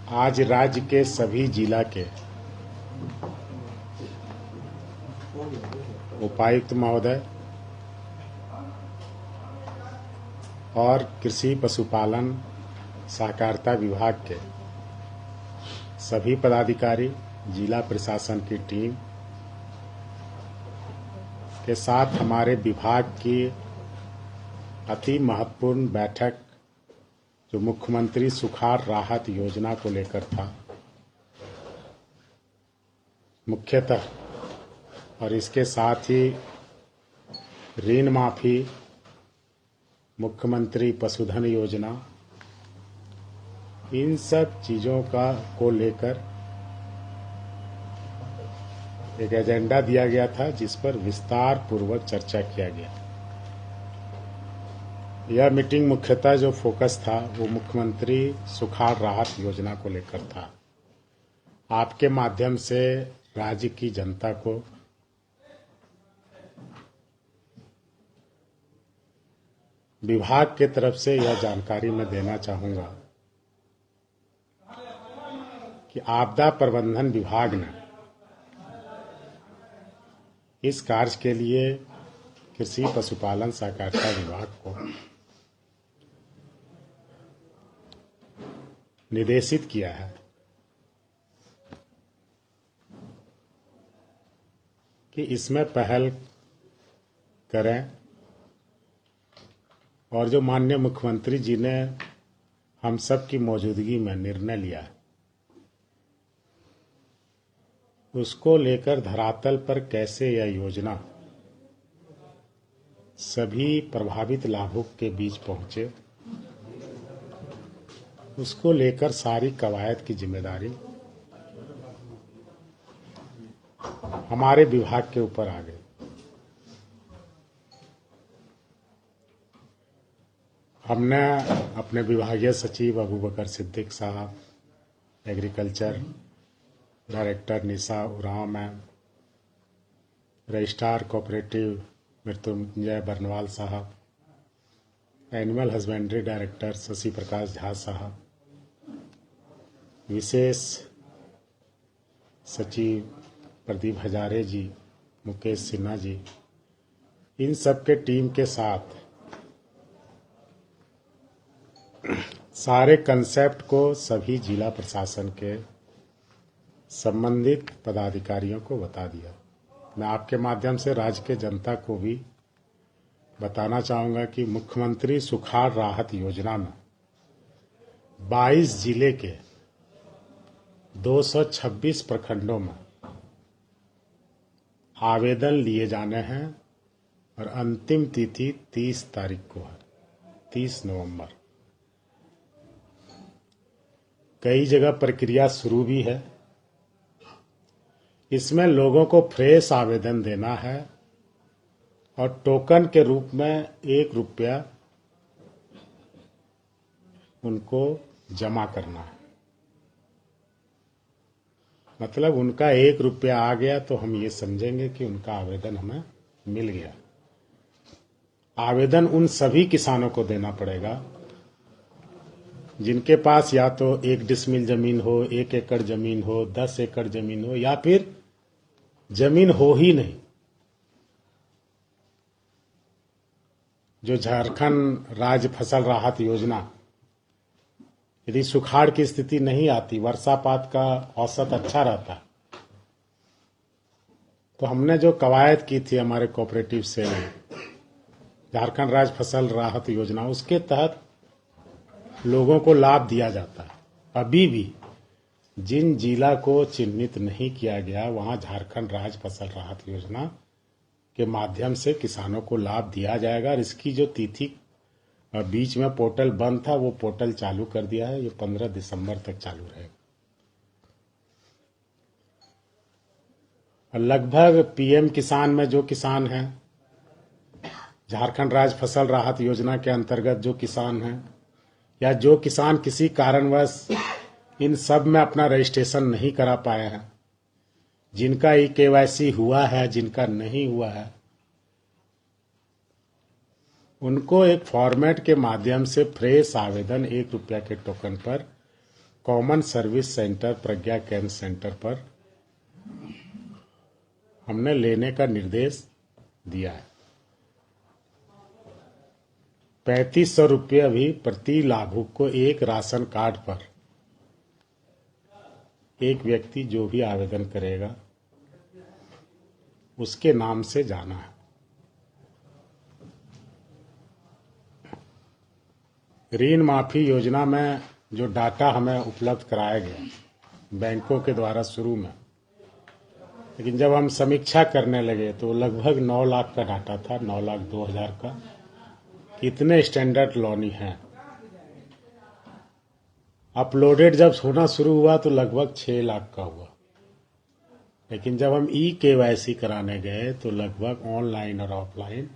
आज राज्य के सभी जिला के उपायुक्त महोदय और कृषि पशुपालन सहकारिता विभाग के सभी पदाधिकारी, जिला प्रशासन की टीम के साथ हमारे विभाग की अति महत्वपूर्ण बैठक जो मुख्यमंत्री सुखाड़ राहत योजना को लेकर था मुख्यतः, और इसके साथ ही ऋण माफी, मुख्यमंत्री पशुधन योजना, इन सब चीज़ों को लेकर एक एजेंडा दिया गया था जिस पर विस्तार पूर्वक चर्चा किया गया। यह मीटिंग मुख्यतः जो फोकस था वो मुख्यमंत्री सुखाड़ राहत योजना को लेकर था। आपके माध्यम से राज्य की जनता को विभाग के तरफ से यह जानकारी मैं देना चाहूंगा कि आपदा प्रबंधन विभाग ने इस कार्य के लिए कृषि पशुपालन सहकारिता विभाग को निर्देशित किया है कि इसमें पहल करें, और जो माननीय मुख्यमंत्री जी ने हम सब की मौजूदगी में निर्णय लिया है उसको लेकर धरातल पर कैसे यह योजना सभी प्रभावित लाभुक के बीच पहुंचे, उसको लेकर सारी कवायद की जिम्मेदारी हमारे विभाग के ऊपर आ गई। हमने अपने विभागीय सचिव अबू बकर सिद्दीक साहब, agriculture director Nisha Oraon ma'am, registrar cooperative Mrityunjay Barnwal साहब, animal husbandry director Shashi Prakash Jha साहब, विशेष सचिव प्रदीप हजारे जी, मुकेश सिन्हा जी, इन सब के टीम के साथ सारे कंसेप्ट को सभी जिला प्रशासन के संबंधित पदाधिकारियों को बता दिया। मैं आपके माध्यम से राज्य के जनता को भी बताना चाहूंगा कि मुख्यमंत्री सुखाड़ राहत योजना में 22 जिले के 226 प्रखंडों में आवेदन लिए जाने हैं और अंतिम तिथि 30 तारीख को है, 30 नवंबर। कई जगह प्रक्रिया शुरू भी है। इसमें लोगों को फ्रेश आवेदन देना है और टोकन के रूप में ₹1 उनको जमा करना है। मतलब उनका ₹1 आ गया तो हम ये समझेंगे कि उनका आवेदन हमें मिल गया। आवेदन उन सभी किसानों को देना पड़ेगा जिनके पास या तो 1 डिसमिल जमीन हो, 1 एकड़ जमीन हो, 10 एकड़ जमीन हो, या फिर जमीन हो ही नहीं। जो झारखंड राज्य फसल राहत योजना, यदि सुखाड़ की स्थिति नहीं आती, वर्षापात का औसत अच्छा रहता, तो हमने जो कवायद की थी हमारे कोऑपरेटिव से झारखंड राज्य फसल राहत योजना, उसके तहत लोगों को लाभ दिया जाता है। अभी भी जिन जिला को चिन्हित नहीं किया गया वहां झारखंड राज्य फसल राहत योजना के माध्यम से किसानों को लाभ दिया जाएगा। और इसकी जो तिथि बीच में पोर्टल बंद था, वो पोर्टल चालू कर दिया है। ये 15 दिसंबर तक चालू रहेगा। और लगभग पीएम किसान में जो किसान हैं, झारखंड राज्य फसल राहत योजना के अंतर्गत जो किसान हैं, या जो किसान किसी कारणवश इन सब में अपना रजिस्ट्रेशन नहीं करा पाए हैं, जिनका केवाईसी हुआ है, जिनका नहीं हुआ है, उनको एक फॉर्मेट के माध्यम से फ्रेश आवेदन ₹1 के टोकन पर कॉमन सर्विस सेंटर प्रज्ञा केंद्र सेंटर पर हमने लेने का निर्देश दिया है। 3500 रुपये अभी प्रति लाभुक को एक राशन कार्ड पर एक व्यक्ति जो भी आवेदन करेगा उसके नाम से जाना है। ऋण माफी योजना में जो डाटा हमें उपलब्ध कराया गया बैंकों के द्वारा शुरू में, लेकिन जब हम समीक्षा करने लगे तो लगभग 9 लाख का डाटा था, 9,02,000 का। कितने स्टैंडर्ड लॉनी हैं अपलोडेड जब होना शुरू हुआ तो लगभग 6 लाख का हुआ, लेकिन जब हम KYC कराने गए तो लगभग ऑनलाइन और ऑफलाइन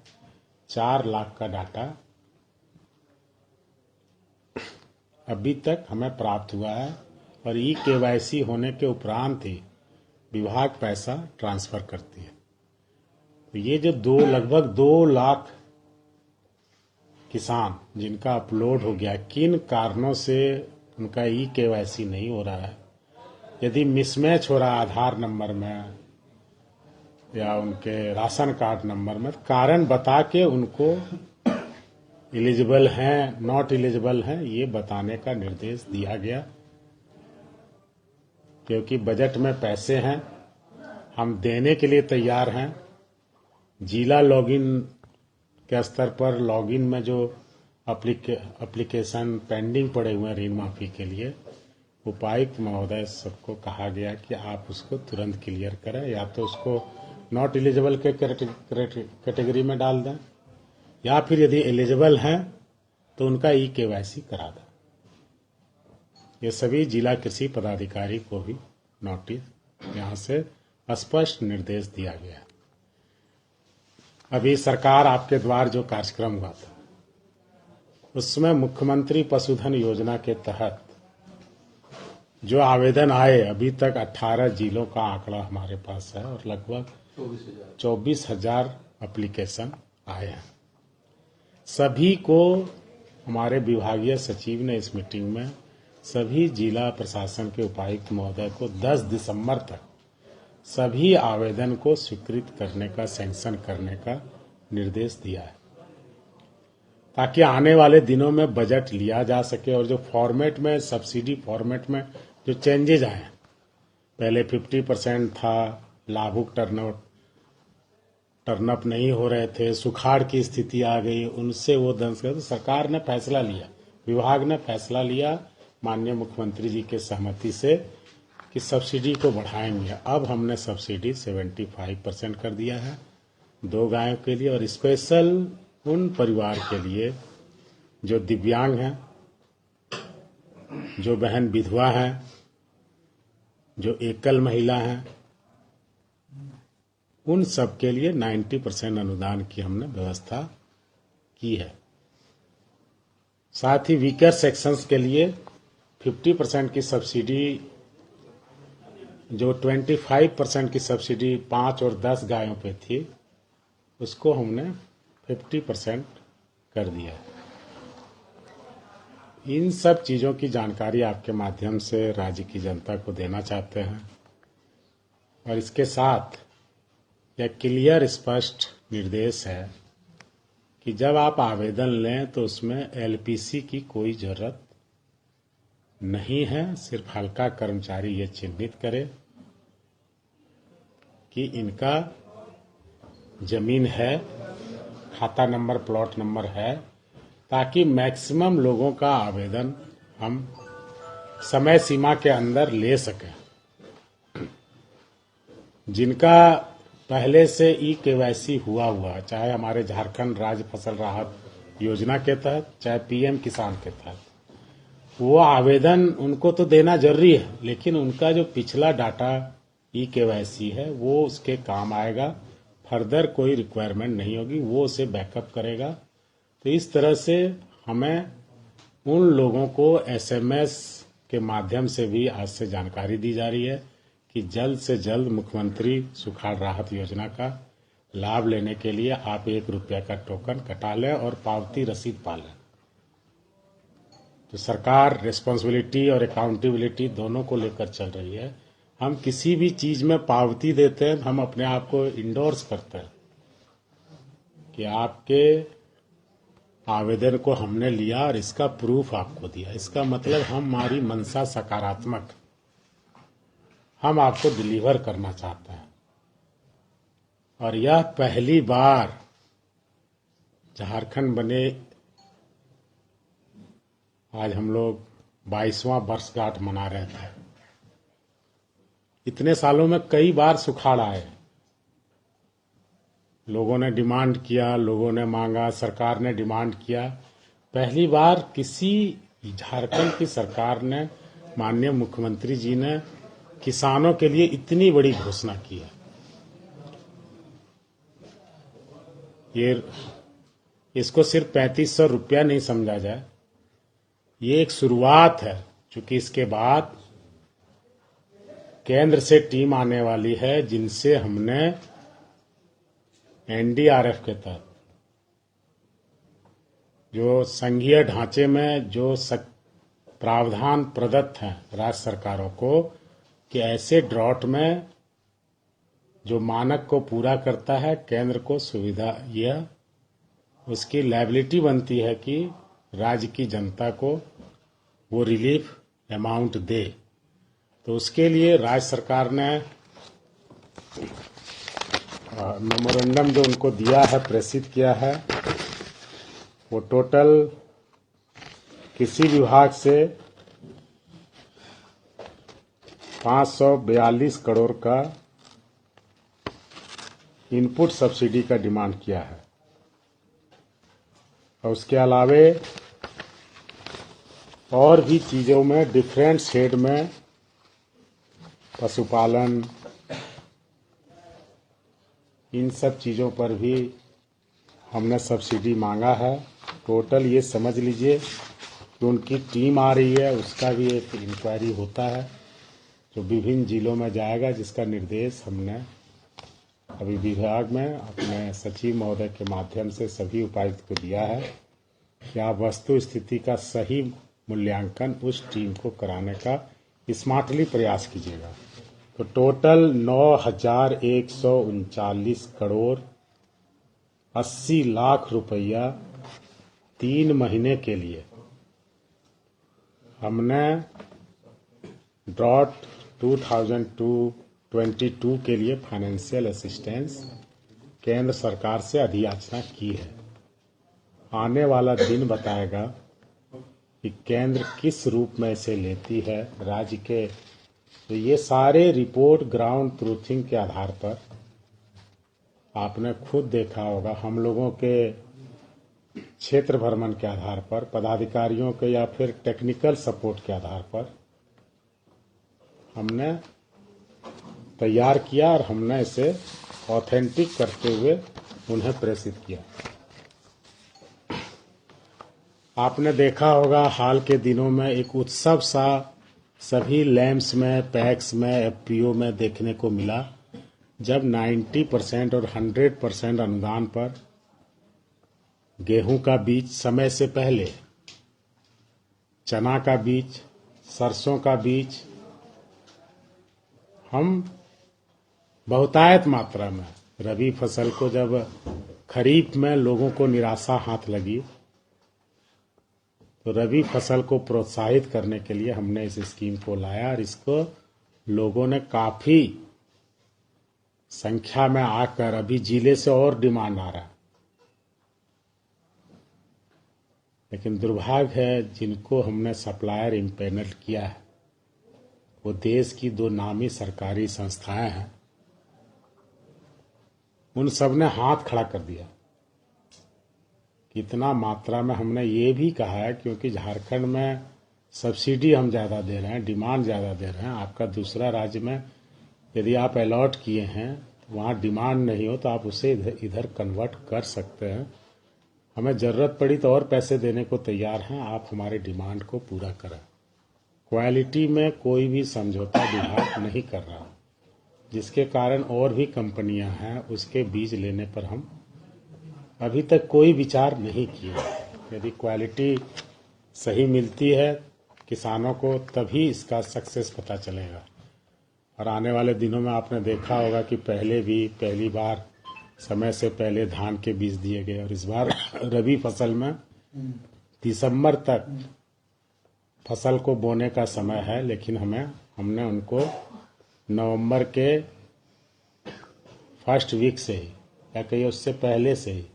4 लाख का डाटा अभी तक हमें प्राप्त हुआ है। और KYC होने के उपरांत ही विभाग पैसा ट्रांसफर करती है। तो ये जो लगभग 2 लाख किसान जिनका अपलोड हो गया, किन कारणों से उनका KYC नहीं हो रहा है, यदि मिसमैच हो रहा है आधार नंबर में या उनके राशन कार्ड नंबर में, कारण बता के उनको एलिजिबल हैं नॉट एलिजिबल हैं ये बताने का निर्देश दिया गया। क्योंकि बजट में पैसे हैं, हम देने के लिए तैयार हैं। जिला लॉगिन के स्तर पर लॉगिन में जो एप्लीकेशन पेंडिंग पड़े हुए हैं ऋण माफी के लिए, उपायुक्त महोदय सबको कहा गया कि आप उसको तुरंत क्लियर करें, या तो उसको नॉट एलिजिबल के कैटेगरी में डाल दें, या फिर यदि एलिजिबल हैं तो उनका KYC करा दें। ये सभी जिला कृषि पदाधिकारी को भी नोटिस यहाँ से स्पष्ट निर्देश दिया गया। अभी सरकार आपके द्वार जो कार्यक्रम हुआ था उसमें मुख्यमंत्री पशुधन योजना के तहत जो आवेदन आए, अभी तक 18 जिलों का आंकड़ा हमारे पास है और लगभग 24,000 एप्लीकेशन आए हैं। सभी को हमारे विभागीय सचिव ने इस मीटिंग में सभी जिला प्रशासन के उपायुक्त महोदय को 10 दिसंबर तक सभी आवेदन को स्वीकृत करने का, सैंक्शन करने का निर्देश दिया है, ताकि आने वाले दिनों में बजट लिया जा सके। और जो फॉर्मेट में, सब्सिडी फॉर्मेट में जो चेंजेज आए, पहले 50% था, लाभुक टर्नअप नहीं हो रहे थे, सुखाड़ की स्थिति आ गई, उनसे वो दंश गए। तो सरकार ने फैसला लिया, विभाग ने फैसला लिया माननीय मुख्यमंत्री जी के सहमति से कि सब्सिडी को बढ़ाएंगे। अब हमने सब्सिडी 75% कर दिया है 2 गायों के लिए, और स्पेशल उन परिवार के लिए जो दिव्यांग हैं, जो बहन विधवा हैं, जो एकल महिला हैं, उन सब के लिए 90% अनुदान की हमने व्यवस्था की है। साथ ही वीकर सेक्शंस के लिए 50% की सब्सिडी, जो 25% की सब्सिडी 5 और 10 गायों पे थी, उसको हमने 50% कर दिया। इन सब चीज़ों की जानकारी आपके माध्यम से राज्य की जनता को देना चाहते हैं। और इसके साथ यह क्लियर स्पष्ट निर्देश है कि जब आप आवेदन लें तो उसमें LPC की कोई जरूरत नहीं है। सिर्फ हल्का कर्मचारी ये चिन्हित करे कि इनका जमीन है, खाता नंबर, प्लॉट नंबर है, ताकि मैक्सिमम लोगों का आवेदन हम समय सीमा के अंदर ले सकें। जिनका पहले से KYC हुआ, चाहे हमारे झारखंड राज्य फसल राहत योजना के तहत, चाहे PM किसान के तहत, वो आवेदन उनको तो देना जरूरी है, लेकिन उनका जो पिछला डाटा KYC है वो उसके काम आएगा। फर्दर कोई रिक्वायरमेंट नहीं होगी, वो उसे बैकअप करेगा। तो इस तरह से हमें उन लोगों को SMS के माध्यम से भी आज से जानकारी दी जा रही है कि जल्द से जल्द मुख्यमंत्री सुखाड़ राहत योजना का लाभ लेने के लिए आप ₹1 का टोकन कटा लें और पावती रसीद पा लें। तो सरकार रिस्पॉन्सिबिलिटी और अकाउंटेबिलिटी दोनों को लेकर चल रही है। हम किसी भी चीज में पावती देते हैं, हम अपने आप को इंडोर्स करते हैं कि आपके आवेदन को हमने लिया और इसका प्रूफ आपको दिया। इसका मतलब हमारी मंशा सकारात्मक, हम आपको डिलीवर करना चाहते हैं। और यह पहली बार झारखंड बने, आज हम लोग 22वां वर्षगांठ मना रहे थे। इतने सालों में कई बार सुखाड़ आए, लोगों ने डिमांड किया, लोगों ने मांगा, सरकार ने डिमांड किया। पहली बार किसी झारखंड की सरकार ने, माननीय मुख्यमंत्री जी ने किसानों के लिए इतनी बड़ी घोषणा की है। ये इसको सिर्फ 3500 रुपया नहीं समझा जाए, ये एक शुरुआत है। क्योंकि इसके बाद केंद्र से टीम आने वाली है, जिनसे हमने एनडीआरएफ के तहत जो संघीय ढांचे में जो प्रावधान प्रदत्त हैं राज्य सरकारों को कि ऐसे ड्रॉट में जो मानक को पूरा करता है, केंद्र को सुविधा, यह उसकी लायबिलिटी बनती है कि राज्य की जनता को वो रिलीफ अमाउंट दे। तो उसके लिए राज्य सरकार ने मेमोरेंडम जो उनको दिया है, प्रेषित किया है, वो टोटल किसी विभाग से 542 करोड़ का इनपुट सब्सिडी का डिमांड किया है। और उसके अलावे और भी चीज़ों में, डिफरेंट शेड में, पशुपालन, इन सब चीज़ों पर भी हमने सब्सिडी मांगा है। टोटल ये समझ लीजिए कि उनकी टीम आ रही है, उसका भी एक इंक्वायरी होता है जो विभिन्न जिलों में जाएगा, जिसका निर्देश हमने अभी विभाग में अपने सचिव महोदय के माध्यम से सभी उपायुक्त को दिया है कि आप वस्तु स्थिति का सही मूल्यांकन उस टीम को कराने का स्मार्टली प्रयास कीजिएगा। तो टोटल 9,139 करोड़ 80 लाख रुपया 3 महीने के लिए हमने ड्रॉट 2022 के लिए फाइनेंशियल असिस्टेंस केंद्र सरकार से अधियाचना की है। आने वाला दिन बताएगा कि केंद्र किस रूप में इसे लेती है राज्य के। तो ये सारे रिपोर्ट ग्राउंड ट्रूथिंग के आधार पर आपने खुद देखा होगा, हम लोगों के क्षेत्र भ्रमण के आधार पर, पदाधिकारियों के या फिर टेक्निकल सपोर्ट के आधार पर हमने तैयार किया और हमने इसे ऑथेंटिक करते हुए उन्हें प्रेषित किया। आपने देखा होगा हाल के दिनों में एक उत्सव सा सभी लैम्प्स में, पैक्स में, एफपीओ में देखने को मिला, जब 90% और 100% अनुदान पर गेहूं का बीज समय से पहले, चना का बीज, सरसों का बीज हम बहुतायत मात्रा में, रबी फसल को जब खरीफ में लोगों को निराशा हाथ लगी तो रबी फसल को प्रोत्साहित करने के लिए हमने इस स्कीम को लाया और इसको लोगों ने काफी संख्या में आकर, अभी जिले से और डिमांड आ रहा है। लेकिन दुर्भाग्य है, जिनको हमने सप्लायर इम्पेनल किया है वो देश की 2 नामी सरकारी संस्थाएं हैं, उन सब ने हाथ खड़ा कर दिया। कितना मात्रा में हमने ये भी कहा है, क्योंकि झारखंड में सब्सिडी हम ज़्यादा दे रहे हैं, डिमांड ज़्यादा दे रहे हैं। आपका दूसरा राज्य में यदि आप अलॉट किए हैं तो वहाँ डिमांड नहीं हो तो आप उसे इधर कन्वर्ट कर सकते हैं। हमें ज़रूरत पड़ी तो और पैसे देने को तैयार हैं, आप हमारे डिमांड को पूरा करें। क्वालिटी में कोई भी समझौता विभाग नहीं कर रहा, जिसके कारण और भी कंपनियां हैं उसके बीज लेने पर हम अभी तक कोई विचार नहीं किए। यदि क्वालिटी सही मिलती है किसानों को, तभी इसका सक्सेस पता चलेगा। और आने वाले दिनों में आपने देखा होगा कि पहले भी पहली बार समय से पहले धान के बीज दिए गए, और इस बार रबी फसल में दिसंबर तक फसल को बोने का समय है, लेकिन हमने उनको नवंबर के फर्स्ट वीक से ही या कहीं उससे पहले से ही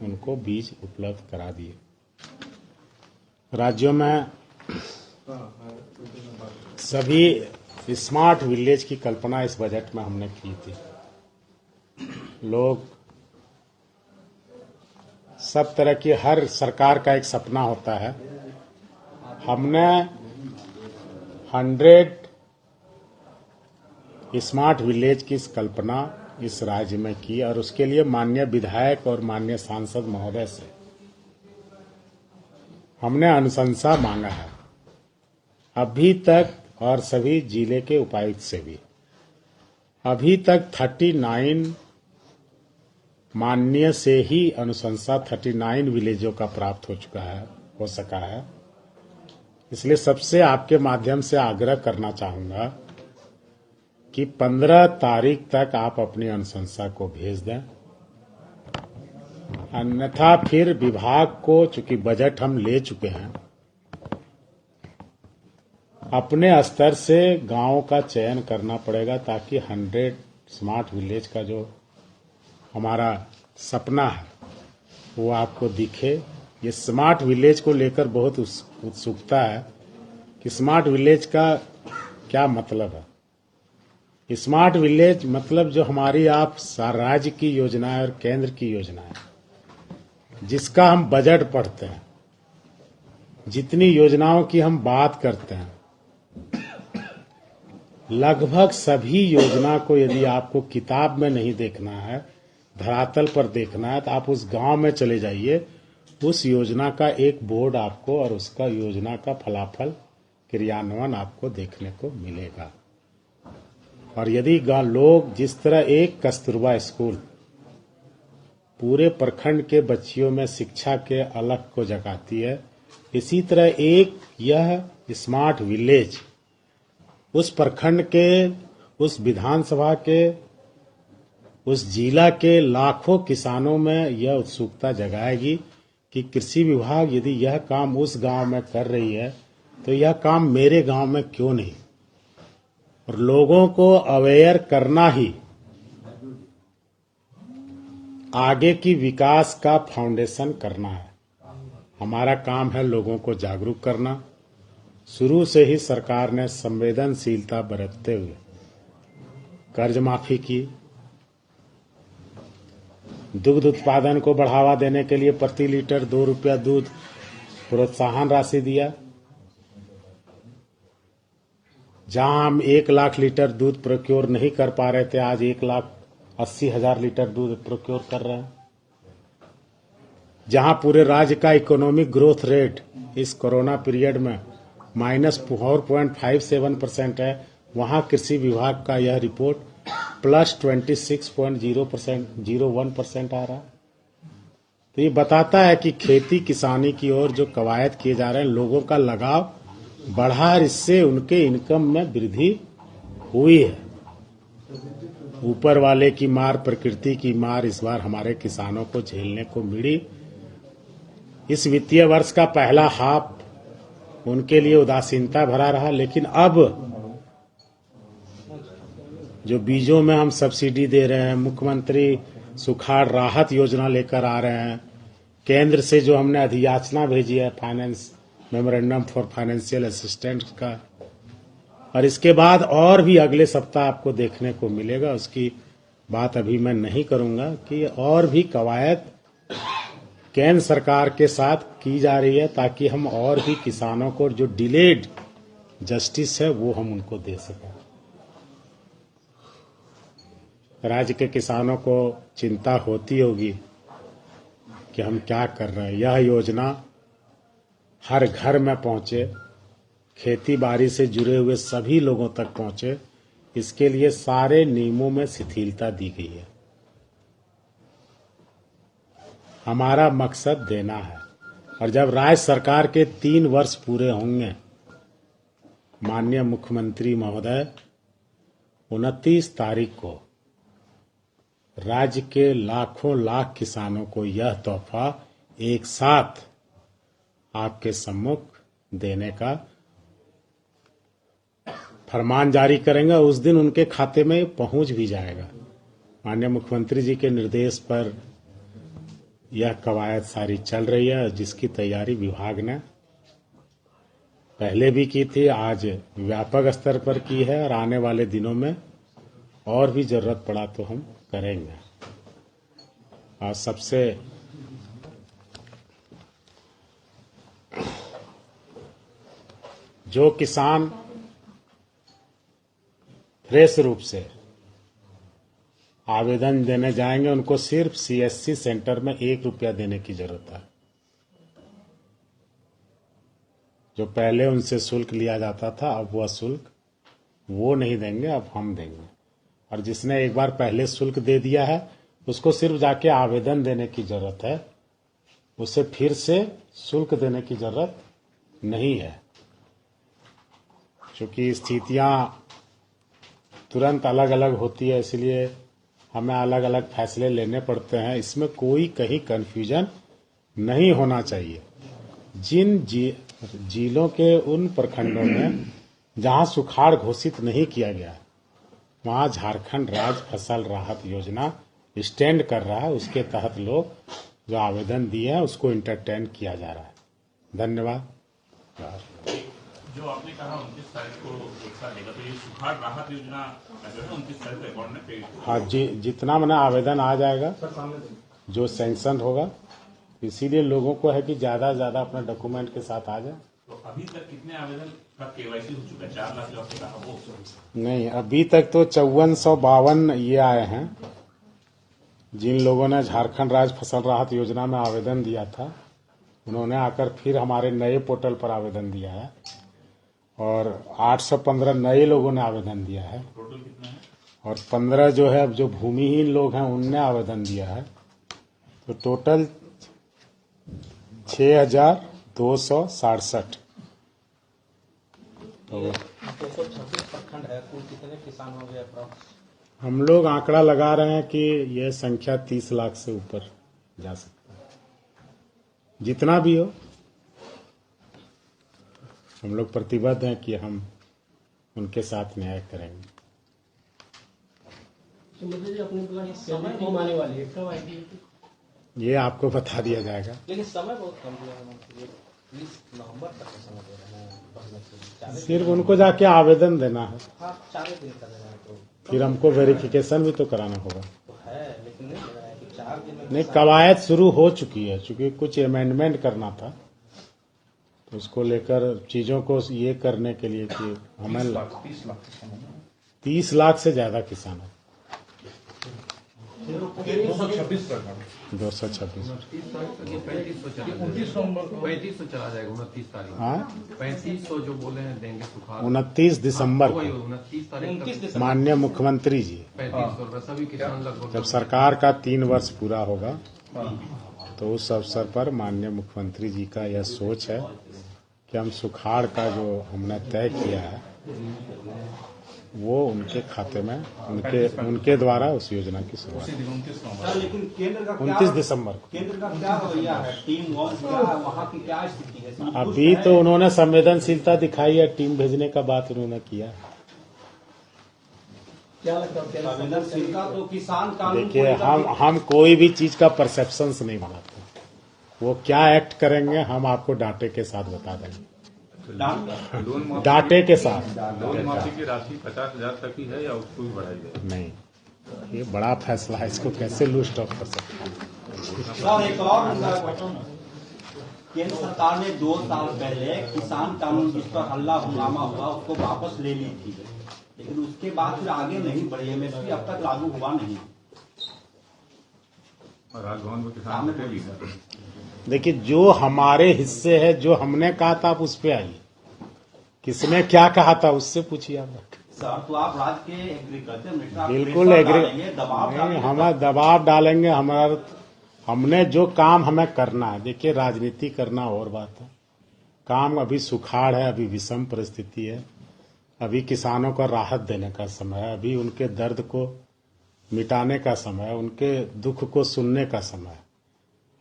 उनको बीज उपलब्ध करा दिए। राज्यों में सभी स्मार्ट विलेज की कल्पना इस बजट में हमने की थी। लोग सब तरह की, हर सरकार का एक सपना होता है। हमने 100 स्मार्ट विलेज की कल्पना इस राज्य में की, और उसके लिए माननीय विधायक और माननीय सांसद महोदय से हमने अनुशंसा मांगा है अभी तक, और सभी जिले के उपायुक्त से भी। अभी तक 39 माननीय से ही अनुशंसा 39 विलेजों का प्राप्त हो सका है। इसलिए सबसे आपके माध्यम से आग्रह करना चाहूंगा कि 15 तारीख तक आप अपनी अनुशंसा को भेज दें, अन्यथा फिर विभाग को, चूंकि बजट हम ले चुके हैं, अपने स्तर से गांवों का चयन करना पड़ेगा, ताकि 100 स्मार्ट विलेज का जो हमारा सपना है वो आपको दिखे। ये स्मार्ट विलेज को लेकर बहुत उत्सुकता है कि स्मार्ट विलेज का क्या मतलब है। स्मार्ट विलेज मतलब जो हमारी आप राज्य की योजना है और केंद्र की योजना है, जिसका हम बजट पढ़ते हैं, जितनी योजनाओं की हम बात करते हैं, लगभग सभी योजना को यदि आपको किताब में नहीं देखना है, धरातल पर देखना है, तो आप उस गांव में चले जाइए। उस योजना का एक बोर्ड आपको और उसका योजना का फलाफल क्रियान्वयन आपको देखने को मिलेगा। और यदि लोग जिस तरह एक कस्तूरबा स्कूल पूरे प्रखंड के बच्चियों में शिक्षा के अलख को जगाती है, इसी तरह एक यह स्मार्ट विलेज उस प्रखंड के, उस विधानसभा के, उस जिला के लाखों किसानों में यह उत्सुकता जगाएगी कि कृषि विभाग यदि यह काम उस गांव में कर रही है, तो यह काम मेरे गांव में क्यों नहीं। और लोगों को अवेयर करना ही आगे की विकास का फाउंडेशन करना है। हमारा काम है लोगों को जागरूक करना। शुरू से ही सरकार ने संवेदनशीलता बरतते हुए कर्ज माफी की, दुग्ध उत्पादन को बढ़ावा देने के लिए प्रति लीटर 2 रुपया दूध प्रोत्साहन राशि दिया। जहां हम 1 लाख लीटर दूध प्रोक्योर नहीं कर पा रहे थे, आज 1,80,000 लीटर दूध प्रोक्योर कर रहे हैं। जहां पूरे राज्य का इकोनॉमिक ग्रोथ रेट इस कोरोना पीरियड में -4.57% है, वहां कृषि विभाग का यह रिपोर्ट +26.01% आ रहा है। तो ये बताता है कि खेती किसानी की ओर जो कवायद किए जा रहे हैं, लोगों का लगाव बढ़ा, इससे उनके इनकम में वृद्धि हुई है। ऊपर वाले की मार, प्रकृति की मार इस बार हमारे किसानों को झेलने को मिली। इस वित्तीय वर्ष का पहला हाफ उनके लिए उदासीनता भरा रहा, लेकिन अब जो बीजों में हम सब्सिडी दे रहे हैं, मुख्यमंत्री सुखाड़ राहत योजना लेकर आ रहे हैं, केंद्र से जो हमने अधियाचना भेजी है finance memorandum for financial assistance का, और इसके बाद और भी अगले सप्ताह आपको देखने को मिलेगा। उसकी बात अभी मैं नहीं करूंगा कि और भी कवायद केंद्र सरकार के साथ की जा रही है, ताकि हम और भी किसानों को जो डिलेड जस्टिस है वो हम उनको दे सकें। राज्य के किसानों को चिंता होती होगी कि हम क्या कर रहे हैं। यह योजना हर घर में पहुंचे, खेती बाड़ी से जुड़े हुए सभी लोगों तक पहुंचे, इसके लिए सारे नियमों में शिथिलता दी गई है। हमारा मकसद देना है, और जब राज्य सरकार के 3 वर्ष पूरे होंगे, माननीय मुख्यमंत्री महोदय 29 तारीख को राज्य के लाखों लाख किसानों को यह तोहफा एक साथ आपके सम्मुख देने का फरमान जारी करेंगे। उस दिन उनके खाते में पहुंच भी जाएगा। माननीय मुख्यमंत्री जी के निर्देश पर यह कवायद सारी चल रही है, जिसकी तैयारी विभाग ने पहले भी की थी, आज व्यापक स्तर पर की है और आने वाले दिनों में और भी जरूरत पड़ा तो हम करेंगे। और सबसे जो किसान फ्रेश रूप से आवेदन देने जाएंगे, उनको सिर्फ सीएससी सेंटर में 1 रुपया देने की जरूरत है। जो पहले उनसे शुल्क लिया जाता था, अब वह शुल्क वो नहीं देंगे, अब हम देंगे। और जिसने एक बार पहले शुल्क दे दिया है, उसको सिर्फ जाके आवेदन देने की जरूरत है, उसे फिर से शुल्क देने की जरूरत नहीं है। क्योंकि स्थितियां तुरंत अलग अलग होती है, इसलिए हमें अलग अलग फैसले लेने पड़ते हैं। इसमें कोई कहीं कंफ्यूजन नहीं होना चाहिए। जिन जिलों के उन प्रखंडों में जहां सुखाड़ घोषित नहीं किया गया, वहां झारखंड राज्य फसल राहत योजना स्टैंड कर रहा है। उसके तहत लोग जो आवेदन दिए हैं उसको इंटरटेन किया जा रहा है। धन्यवाद। जो आपने कहा 29 तारीख को एक साथ देगा, तो ये सुखाड़ राहत योजना 29 तारीख को अकाउंट में पे? हाँ जी, जितना मैंने आवेदन आ जाएगा जो सैंक्शन होगा, इसीलिए लोगों को है कि ज्यादा से ज्यादा अपने डॉक्यूमेंट के साथ आ जाए। तो अभी तक कितने आवेदन का केवाईसी हो चुका है? 4 लाख जो आपने कहा वो? नहीं, अभी तक तो 5452 ये आए हैं। जिन लोगों ने झारखंड राज्य फसल राहत योजना में आवेदन दिया था, उन्होंने आकर फिर हमारे नए पोर्टल पर आवेदन दिया है और 815 नए लोगों ने आवेदन दिया है। टोटल कितना है? और 15 जो है, अब जो भूमिहीन लोग हैं उनने आवेदन दिया है। तो टोटल 6267। तो 226 प्रखंड है, कुल कितने किसान हो गए अप्रॉक्स? हम लोग आंकड़ा लगा रहे हैं कि यह संख्या 30 लाख से ऊपर जा सकता है। जितना भी हो, हम लोग प्रतिबद्ध हैं कि हम उनके साथ न्याय करेंगे। तो मतलब जो अपनी समय कम आने वाली है, कब आएगी? ये आपको बता दिया जाएगा। लेकिन समय बहुत कम दिया है, 20 नवंबर तक का समय दे रहे हैं पढ़ने के लिए। सिर्फ उनको जाके आवेदन देना है, हाँ, 4 दिन कर रहे हैं तो फिर हमको वेरिफिकेशन भी तो कराना होगा। तो है, लेकिन नहीं लग रहा है कि 4 दिन में नहीं, कवायद शुरू हो चुकी है, चूंकि कुछ अमेंडमेंट करना था, तो उसको लेकर चीजों को ये करने के लिए कि हमें 30 लाख से ज्यादा किसान है। 226 प्रखंड 226। 29 नवंबर को 3500 चला जाएगा। 29 तारीख हाँ, 3500 जो बोले हैं देंगे सुखाड़। 29 दिसंबर वही को 29 तारीख तक माननीय मुख्यमंत्री जी, 3500 रुपये सभी किसान लगभग। जब सरकार का 3 वर्ष पूरा होगा, तो उस अवसर पर माननीय मुख्यमंत्री जी का यह सोच है कि हम सुखाड़ का जो हमने तय किया है, वो उनके खाते में उनके द्वारा उस योजना की शुरुआत। लेकिन केंद्र का 29 दिसंबर को। केंद्र का क्या रवैया है? टीम वहाँ की क्या स्थिति है? अभी तो उन्होंने संवेदनशीलता दिखाई है, टीम भेजने का बात उन्होंने किया। क्या लगता है संवेदनशीलता? तो किसान कानून देखिए, हम कोई भी चीज का परसेप्शंस नहीं बनाते। वो क्या एक्ट करेंगे हम आपको डाटे के साथ बता देंगे। डाटे के साथ। लोन माफी की राशि 50,000 तक ही है या उसको भी बढ़ाई जाए? नहीं, ये बड़ा फैसला है, इसको कैसे लूज ऑफ कर सकते हैं। सर, एक और केंद्र सरकार ने 2 साल पहले किसान कानून जिस पर हल्ला हंगामा हुआ उसको वापस ले ली थी, लेकिन उसके बाद फिर आगे नहीं बढ़ी। एमएसपी अब तक लागू हुआ नहीं। और राजभवन में किसान बैठे भी हैं। देखिए, जो हमारे हिस्से है, जो हमने कहा था, आप उस पे आइए। किसने क्या कहा था उससे पूछिए आप। सर, तो आप राज्य के एग्रीकल्चर मिनिस्टर बिल्कुल दबाव नहीं, हम दबाव डालेंगे। हमने जो काम हमें करना है, देखिए राजनीति करना और बात है, काम अभी सुखाड़ है, अभी विषम परिस्थिति है, अभी किसानों को राहत देने का समय है, अभी उनके दर्द को मिटाने का समय है, उनके दुख को सुनने का समय है।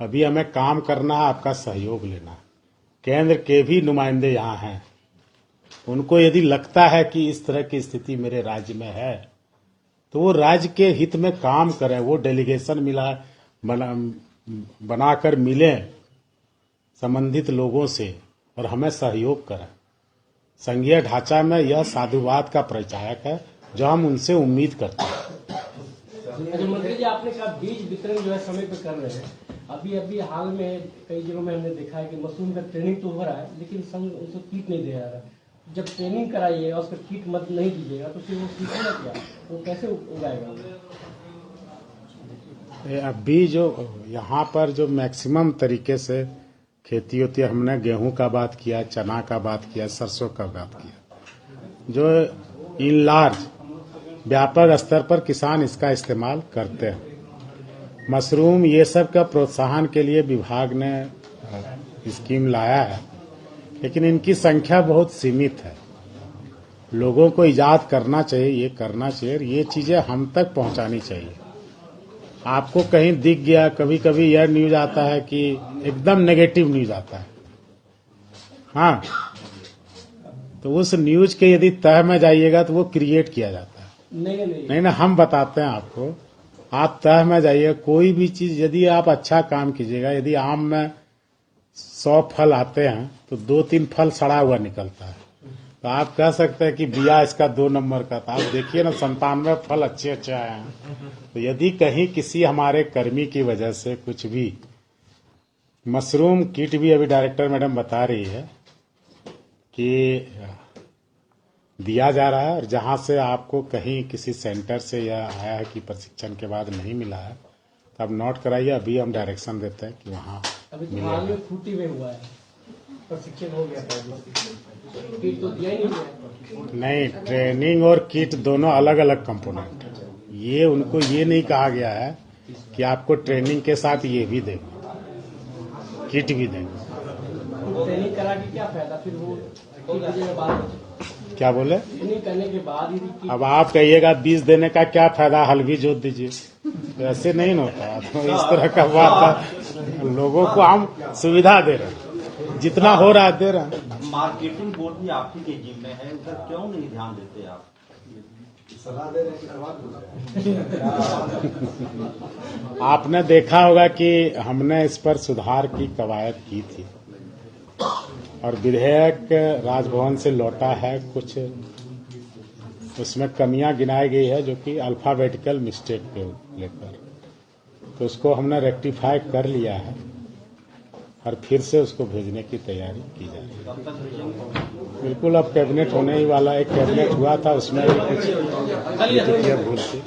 अभी हमें काम करना है, आपका सहयोग लेना है। केंद्र के भी नुमाइंदे यहाँ हैं, उनको यदि लगता है कि इस तरह की स्थिति मेरे राज्य में है तो वो राज्य के हित में काम करें, वो डेलीगेशन बनाकर मिले संबंधित लोगों से और हमें सहयोग करें। संघीय ढांचा में यह साधुवाद का प्रचारक है जो हम उनसे उम्मीद करते हैं। मंत्री जी, आपने कहा बीज वितरण जो है समय पे कर रहे हैं। अभी हाल में कई जगहों में हमने देखा है कि मशरूम का ट्रेनिंग तो हो रहा है, लेकिन संघ उनको कीट नहीं दे रहा है। जब ट्रेनिंग कराइएगा, उसका कीट मत नहीं दीजिएगा तो फिर वो सीखेगा क्या, वो कैसे उगाएगा? अभी जो यहाँ पर जो मैक्सिमम तरीके से खेती होती है, हमने गेहूं का बात किया, चना का बात किया, सरसों का बात किया, जो इन लार्ज व्यापक स्तर पर किसान इसका इस्तेमाल करते हैं। मशरूम ये सब का प्रोत्साहन के लिए विभाग ने स्कीम लाया है, लेकिन इनकी संख्या बहुत सीमित है। लोगों को इजाद करना चाहिए, ये करना चाहिए, ये चीजें हम तक पहुंचानी चाहिए। आपको कहीं दिख गया, कभी कभी यह न्यूज आता है कि एकदम नेगेटिव न्यूज आता है, हाँ, तो उस न्यूज के यदि तह में जाइएगा तो वो क्रिएट किया जाता है। नहीं ना, हम बताते हैं आपको, आप तह में जाइए। कोई भी चीज यदि आप अच्छा काम कीजिएगा, यदि आम में 100 फल आते हैं तो 2-3 फल सड़ा हुआ निकलता है, तो आप कह सकते हैं कि बिया इसका 2 नंबर का था। आप देखिए ना, 97 फल अच्छे अच्छे आए हैं। तो यदि कहीं किसी हमारे कर्मी की वजह से कुछ भी, मशरूम किट भी अभी डायरेक्टर मैडम बता रही है कि दिया जा रहा है, और जहां से आपको कहीं किसी सेंटर से यह आया है कि प्रशिक्षण के बाद नहीं मिला है तो आप नोट कराइए। अभी हम डायरेक्शन देते हैं कि वहाँ अभी हाल में खूंटी में हुआ है, प्रशिक्षण हो गया था, किट तो दिया ही नहीं गया। नहीं, ट्रेनिंग और किट दोनों अलग अलग कंपोनेंट है। ये उनको ये नहीं कहा गया है कि आपको ट्रेनिंग के साथ ये भी देंगे, किट भी देंगे। ट्रेनिंग करा के क्या फायदा, फिर वो बाद क्या बोले? ट्रेनिंग करने के बाद ही अब आप कहिएगा 20 देने का क्या फायदा, हल भी जोत दीजिए, तो ऐसे नहीं होता। तो इस तरह का बात है, लोगों को हम सुविधा दे रहे हैं, जितना हो रहा है दे रहे हैं। मार्केटिंग बोर्ड भी आपके के जिम में है, उधर क्यों नहीं ध्यान देते आप? सलाह दे रहे हैं। आपने देखा होगा कि हमने इस पर सुधार की कवायद की थी और विधेयक राजभवन से लौटा है। कुछ उसमें कमियां गिनाई गई है जो कि अल्फाबेटिकल मिस्टेक पे लेकर, तो उसको हमने रेक्टिफाई कर लिया है और फिर से उसको भेजने की तैयारी की जा रही है। बिल्कुल, अब कैबिनेट होने ही वाला, एक कैबिनेट हुआ था उसमें भी कुछ भूल थी।